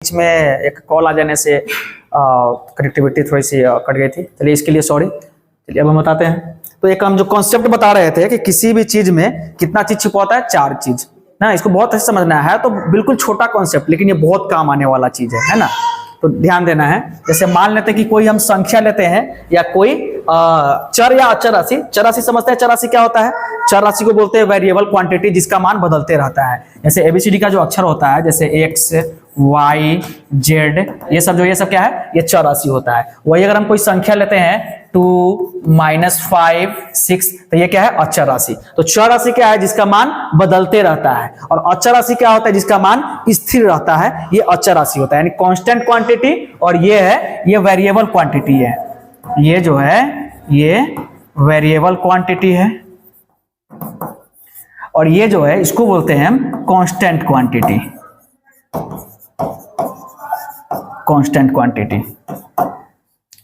बीच में एक कॉल आ जाने से कनेक्टिविटी थोड़ी सी कट गई थी, चलिए इसके लिए सॉरी। चलिए अब हम बताते हैं। तो एक हम जो कॉन्सेप्ट बता रहे थे कि किसी भी चीज में कितना चीज छिपा होता है, 4 चीज ना। इसको बहुत अच्छे समझना है, तो बिल्कुल छोटा कॉन्सेप्ट लेकिन ये बहुत काम आने वाला चीज है ना। तो ध्यान देना है। जैसे मान लेते हैं कि कोई हम संख्या लेते हैं या कोई चर या अचर राशि। चर राशि समझते हैं, चर राशि क्या होता है? चर राशि को बोलते हैं वेरिएबल क्वांटिटी, जिसका मान बदलते रहता है। जैसे एबीसीडी का जो अक्षर होता है, जैसे एक्स, वाई, जेड, ये सब क्या है? ये चर राशि होता है। वही अगर हम कोई संख्या लेते हैं 2, -5, 6, तो ये क्या है? अचर राशि। तो चर राशि क्या है? जिसका मान बदलते रहता है। और अचर राशि क्या होता है? जिसका मान स्थिर रहता है, ये अचर राशि होता है, यानी कांस्टेंट क्वांटिटी। और ये है, ये वेरिएबल क्वांटिटी है। ये जो है ये वेरिएबल क्वांटिटी है, और ये जो है इसको बोलते हैं हम कांस्टेंट क्वांटिटी। कांस्टेंट क्वांटिटी,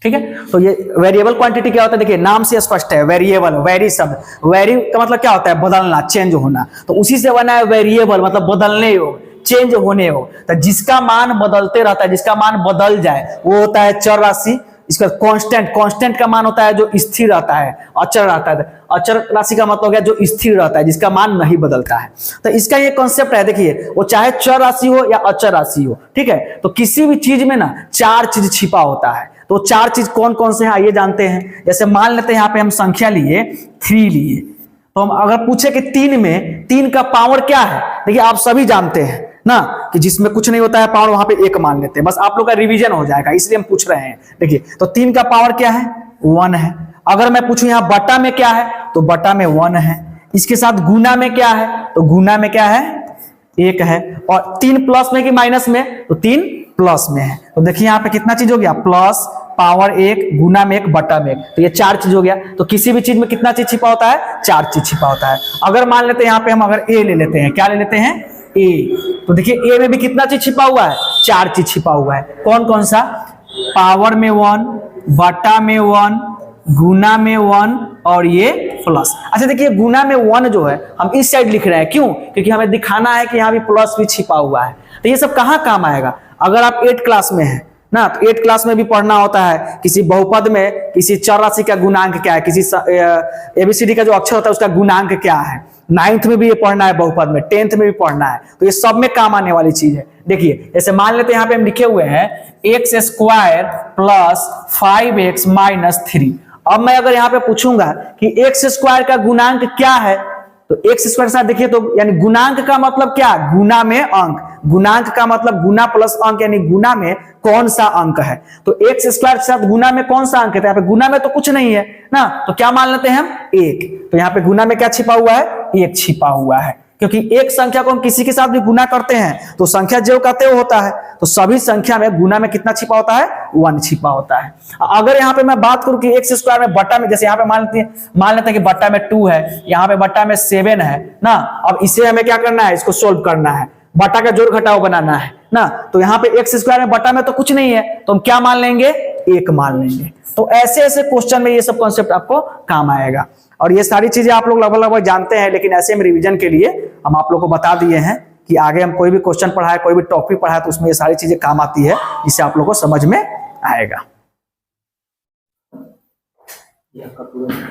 ठीक है। तो ये वेरिएबल क्वांटिटी क्या होता है? देखिए नाम से स्पष्ट है, वेरिएबल, वेरी शब्द, वेरी का मतलब क्या होता है? बदलना, चेंज होना। तो उसी से बना है वेरिएबल, मतलब बदलने योग, चेंज होने योग। तो जिसका मान बदलते रहता है, जिसका मान बदल जाए, वो होता है चर राशि। इसका कांस्टेंट, कांस्टेंट का मान होता है जो स्थिर रहता है, अचर रहता है। अचर राशि का मतलब हो गया जो स्थिर रहता है, जिसका मान नहीं बदलता है। तो इसका ये कॉन्सेप्ट है, देखिए वो चाहे चर राशि हो या अचर राशि हो, ठीक है। तो किसी भी चीज में ना 4 चीज छिपा होता है। तो 4 चीज कौन कौन से हैं आइए जानते हैं। जैसे मान लेते हैं यहाँ पे हम संख्या लिए 3 लिए, तो हम अगर पूछे कि 3 में 3 का पावर क्या है, देखिए आप सभी जानते हैं ना कि जिसमें कुछ नहीं होता है पावर, वहां पे 1 मान लेते हैं। बस आप लोग का रिवीजन हो जाएगा, इसलिए हम पूछ रहे हैं। देखिए तो 3 का पावर क्या है? 1 है। अगर मैं पूछूं यहाँ बटा में क्या है, तो बटा में 1 है। इसके साथ गुना में क्या है, तो गुना में क्या है? 1 है। और 3 प्लस में कि माइनस में, तो 3 प्लस में है। तो देखिए यहाँ पे कितना चीज हो गया? प्लस, पावर 1, गुना में 1, बटा में 1, तो ये 4 चीज हो गया। तो किसी भी चीज में कितना चीज छिपा होता है? 4 चीज छिपा होता है। अगर मान लेते हैं यहाँ पे हम अगर ए ले लेते हैं, क्या ले लेते हैं? ए। तो देखिए ए में भी कितना चीज छिपा हुआ है? 4 चीज छिपा हुआ है। कौन कौन सा? पावर में 1, बटा में 1, गुना में 1, और ये प्लस। अच्छा देखिए गुना में 1 जो है हम इस साइड लिख रहे हैं, क्यों? क्योंकि हमें दिखाना है कि यहाँ भी प्लस भी छिपा हुआ है। तो ये सब कहाँ काम आएगा? अगर आप 8 क्लास में हैं ना, तो 8 क्लास में भी पढ़ना होता है किसी बहुपद में किसी चर राशि का गुणांक क्या है, किसी एबीसीडी का जो अक्षर होता है उसका गुणांक क्या है। 9th में भी ये पढ़ना है, बहुपद में 10th में भी पढ़ना है। तो ये सब में काम आने वाली चीज है। देखिए जैसे मान लेते हैं यहाँ पे हम लिखे हुए हैं x² + 5x - 3। अब मैं अगर यहाँ पे पूछूंगा कि x² का गुणांक क्या है, तो x² के साथ देखिए, तो यानी गुणांक का मतलब क्या? गुना में अंक। गुणांक का मतलब गुना प्लस अंक, यानी गुना में कौन सा अंक है। तो x² के साथ गुना में कौन सा अंक है? तो यहाँ पे गुना में तो कुछ नहीं है ना, तो क्या मान लेते हैं हम? 1। तो यहाँ पे गुना में क्या छिपा हुआ है? 1 छिपा हुआ है। क्योंकि एक संख्या को हम किसी के साथ भी गुना करते हैं तो संख्या जो कहते हो होता है। तो सभी संख्या में गुना में कितना छिपा होता है? 1 छिपा होता है। अगर यहाँ पे मैं बात करूं कि x² में बटा में, जैसे यहाँ पे मान लेते हैं कि बटा में 2 है, यहाँ पे बटा में 7 है ना। अब इसे हमें क्या करना है? इसको सोल्व करना है, बटा का जोड़ घटाव बनाना है ना। तो यहाँ पे x² में बटा में तो कुछ नहीं है, तो हम क्या मान लेंगे? 1 मान लेंगे। तो ऐसे ऐसे क्वेश्चन में ये सब कॉन्सेप्ट आपको काम आएगा। और ये सारी चीजें आप लोग लगभग जानते हैं, लेकिन ऐसे में रिवीजन के लिए हम आप लोग को बता दिए हैं कि आगे हम कोई भी क्वेश्चन पढ़ाए, कोई भी टॉपिक पढ़ाए, तो उसमें ये सारी चीजें काम आती है, जिससे आप लोग को समझ में आएगा।